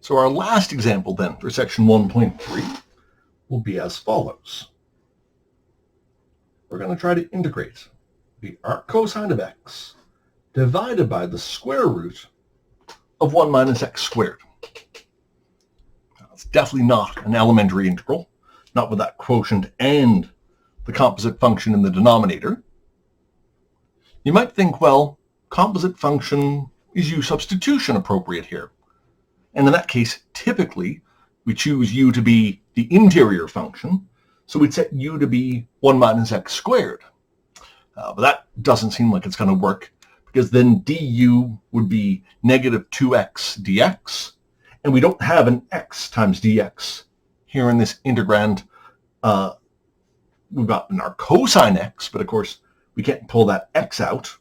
So our last example then for section 1.3 will be as follows. We're going to try to integrate the arc cosine of x divided by the square root of 1 minus x squared. Now, it's definitely not an elementary integral, not with that quotient and the composite function in the denominator. You might think, well, composite function is u substitution appropriate here. And in that case, typically, we choose u to be the interior function, so we'd set u to be 1 minus x squared. But that doesn't seem like it's going to work, because then du would be negative 2x dx, and we don't have an x times dx here in this integrand. We've got an arc cosine x, but of course we can't pull that x out.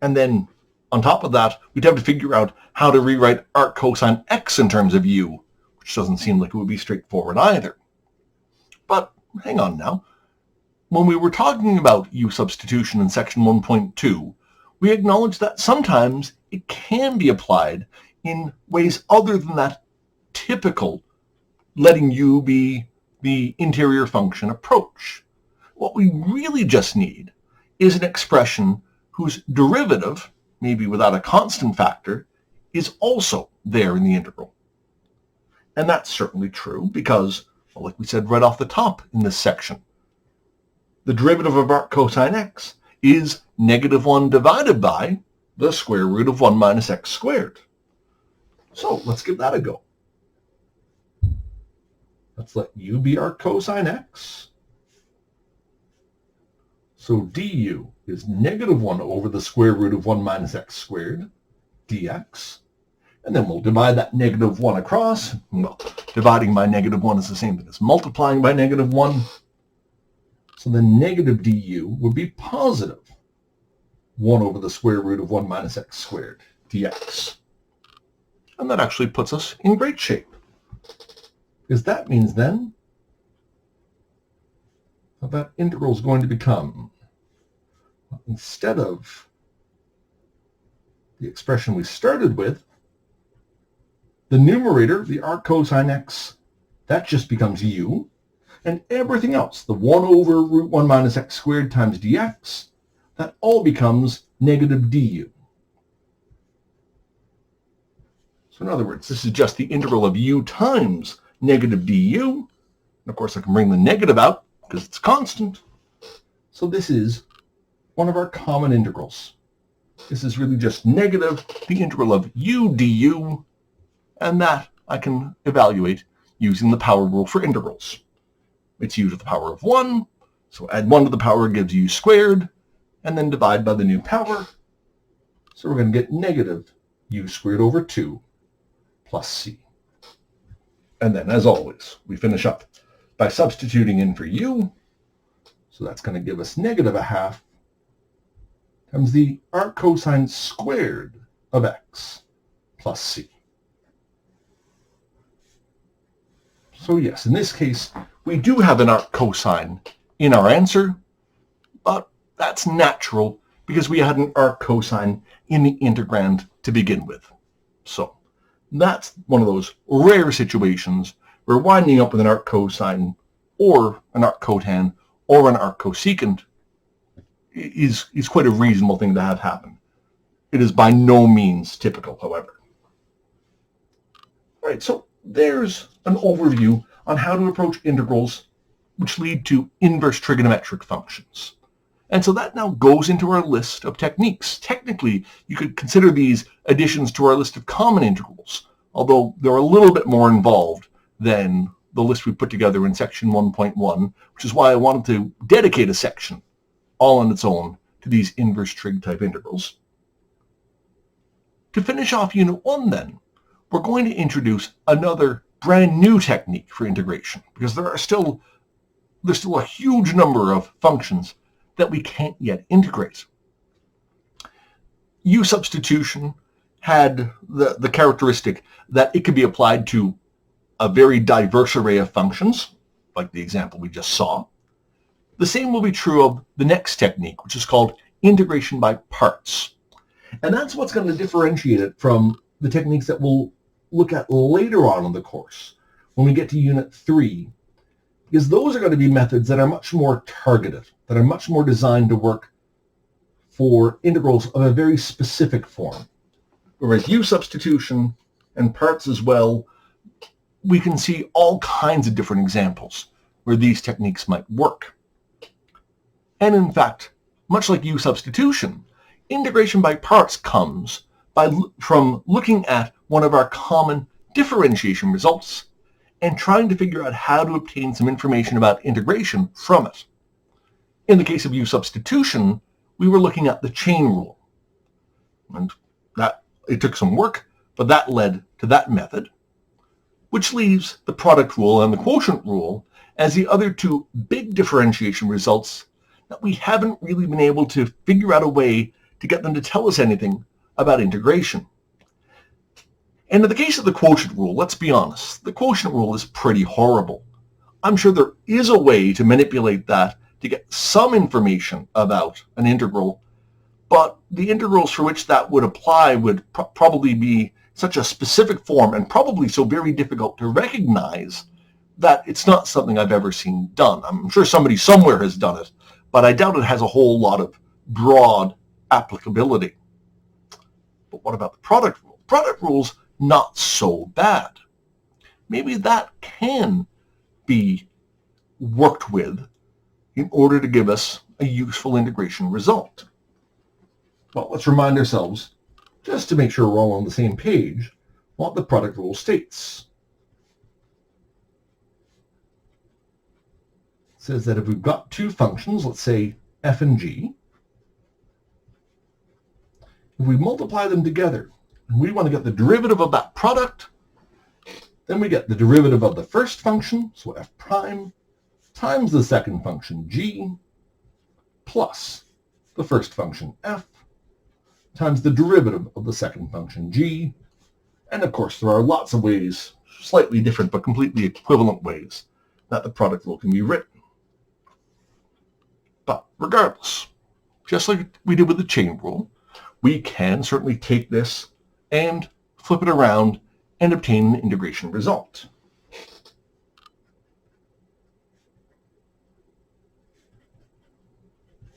And then on top of that, we'd have to figure out how to rewrite arc cosine x in terms of u, which doesn't seem like it would be straightforward either. But hang on now. When we were talking about u substitution in section 1.2, we acknowledged that sometimes it can be applied in ways other than that typical letting u be the interior function approach. What we really just need is an expression whose derivative, maybe without a constant factor, is also there in the integral. And that's certainly true because, well, like we said right off the top in this section, the derivative of arc cosine x is negative 1 divided by the square root of 1 minus x squared. So let's give that a go. Let's let u be arc cosine x. So du is negative 1 over the square root of 1 minus x squared dx. And then we'll divide that negative 1 across. Well, dividing by negative 1 is the same thing as multiplying by negative 1. So then negative du would be positive 1 over the square root of 1 minus x squared dx. And that actually puts us in great shape, because that means then that integral is going to become, instead of the expression we started with, the numerator, the arc cosine x, that just becomes u, and everything else, the 1 over root 1 minus x squared times dx, that all becomes negative du. So in other words, this is just the integral of u times negative du. And of course, I can bring the negative out because it's constant. So this is one of our common integrals. This is really just negative the integral of u du, and that I can evaluate using the power rule for integrals. It's u to the power of 1, so add 1 to the power gives u squared, and then divide by the new power. So we're going to get negative u squared over 2 plus c. And then, as always, we finish up by substituting in for u. So that's going to give us negative 1/2 times the arc cosine squared of x plus c. So yes, in this case, we do have an arc cosine in our answer, but that's natural because we had an arc cosine in the integrand to begin with. So that's one of those rare situations where winding up with an arc cosine or an arc cotan or an arc cosecant is quite a reasonable thing to have happen. It is by no means typical, however. All right, so there's an overview on how to approach integrals which lead to inverse trigonometric functions. And so that now goes into our list of techniques. Technically, you could consider these additions to our list of common integrals, although they're a little bit more involved than the list we put together in section 1.1, which is why I wanted to dedicate a section all on its own to these inverse trig type integrals. To finish off Unit 1 then, we're going to introduce another brand new technique for integration, because there's still a huge number of functions that we can't yet integrate. U substitution had the characteristic that it could be applied to a very diverse array of functions, like the example we just saw. The same will be true of the next technique, which is called integration by parts. And that's what's going to differentiate it from the techniques that we'll look at later on in the course when we get to Unit 3, because those are going to be methods that are much more targeted, that are much more designed to work for integrals of a very specific form. Whereas U substitution and parts as well, we can see all kinds of different examples where these techniques might work. And in fact, much like U substitution, integration by parts comes from looking at one of our common differentiation results and trying to figure out how to obtain some information about integration from it. In the case of U substitution, we were looking at the chain rule. And it took some work, but that led to that method, which leaves the product rule and the quotient rule as the other two big differentiation results that we haven't really been able to figure out a way to get them to tell us anything about integration. And in the case of the quotient rule, let's be honest, the quotient rule is pretty horrible. I'm sure there is a way to manipulate that to get some information about an integral, but the integrals for which that would apply would probably be such a specific form and probably so very difficult to recognize that it's not something I've ever seen done. I'm sure somebody somewhere has done it, but I doubt it has a whole lot of broad applicability. But what about the product rule? Product rule's not so bad. Maybe that can be worked with in order to give us a useful integration result. Well, let's remind ourselves, just to make sure we're all on the same page, what the product rule states. It says that if we've got two functions, let's say f and g, if we multiply them together, and we want to get the derivative of that product, then we get the derivative of the first function, so f prime, times the second function g, plus the first function f, times the derivative of the second function g. And of course, there are lots of ways, slightly different but completely equivalent ways, that the product rule can be written. But regardless, just like we did with the chain rule, we can certainly take this and flip it around and obtain an integration result.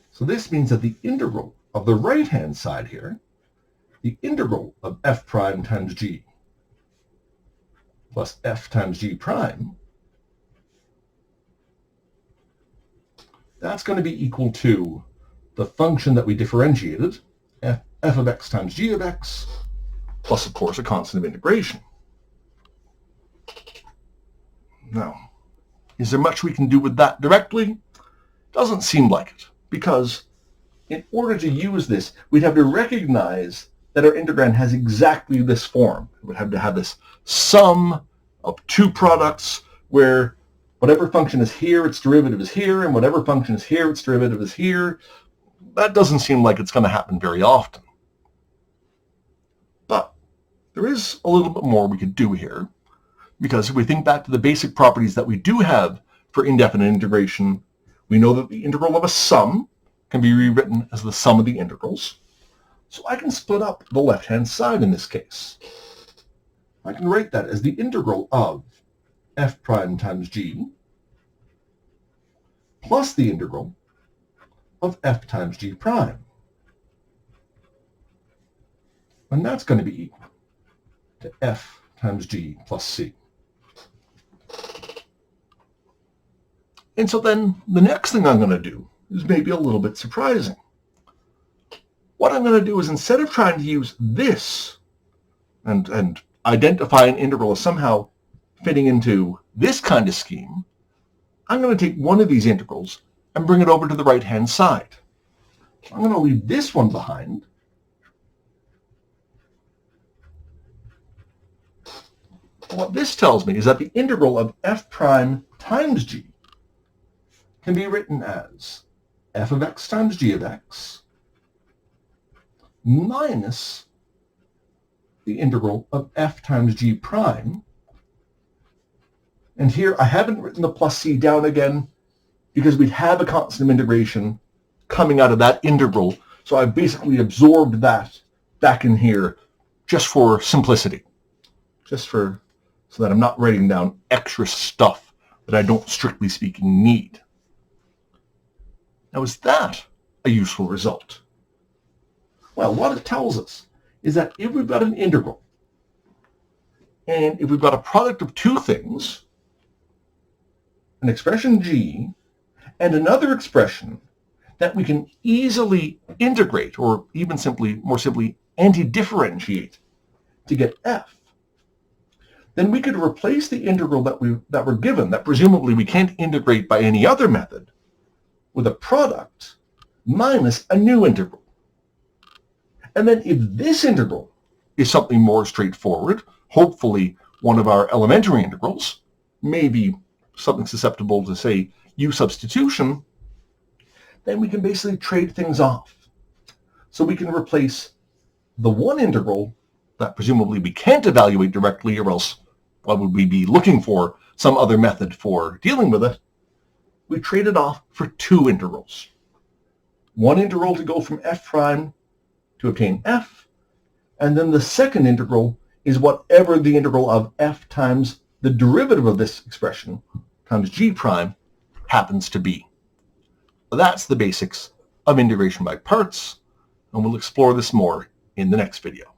So this means that the integral of the right-hand side here, the integral of f prime times g plus f times g prime, that's going to be equal to the function that we differentiated, f of x times g of x, plus, of course, a constant of integration. Now, is there much we can do with that directly? Doesn't seem like it, because in order to use this, we'd have to recognize that our integrand has exactly this form. It would have to have this sum of two products where whatever function is here, its derivative is here, and whatever function is here, its derivative is here. That doesn't seem like it's going to happen very often. But there is a little bit more we could do here, because if we think back to the basic properties that we do have for indefinite integration, we know that the integral of a sum can be rewritten as the sum of the integrals. So I can split up the left-hand side in this case. I can write that as the integral of f prime times g plus the integral of f times g prime. And that's going to be equal to f times g plus c. And so then the next thing I'm going to do is maybe a little bit surprising. What I'm going to do is, instead of trying to use this and identify an integral as somehow fitting into this kind of scheme, I'm going to take one of these integrals and bring it over to the right-hand side. I'm going to leave this one behind. What this tells me is that the integral of f prime times g can be written as f of x times g of x minus the integral of f times g prime. And here I haven't written the plus c down again because we'd have a constant of integration coming out of that integral. So I've basically absorbed that back in here just for simplicity, so that I'm not writing down extra stuff that I don't strictly speaking need. Now, is that a useful result? Well, what it tells us is that if we've got an integral, and if we've got a product of two things, an expression g and another expression that we can easily integrate, or even more simply anti-differentiate to get f, then we could replace the integral that we're given, that presumably we can't integrate by any other method, with a product minus a new integral. And then if this integral is something more straightforward, hopefully one of our elementary integrals, maybe something susceptible to, say, U substitution, then we can basically trade things off. So we can replace the one integral that presumably we can't evaluate directly, or else why would we be looking for some other method for dealing with it? We trade it off for two integrals. One integral to go from f prime to obtain f, and then the second integral is whatever the integral of f times the derivative of this expression times g prime happens to be. That's the basics of integration by parts, and we'll explore this more in the next video.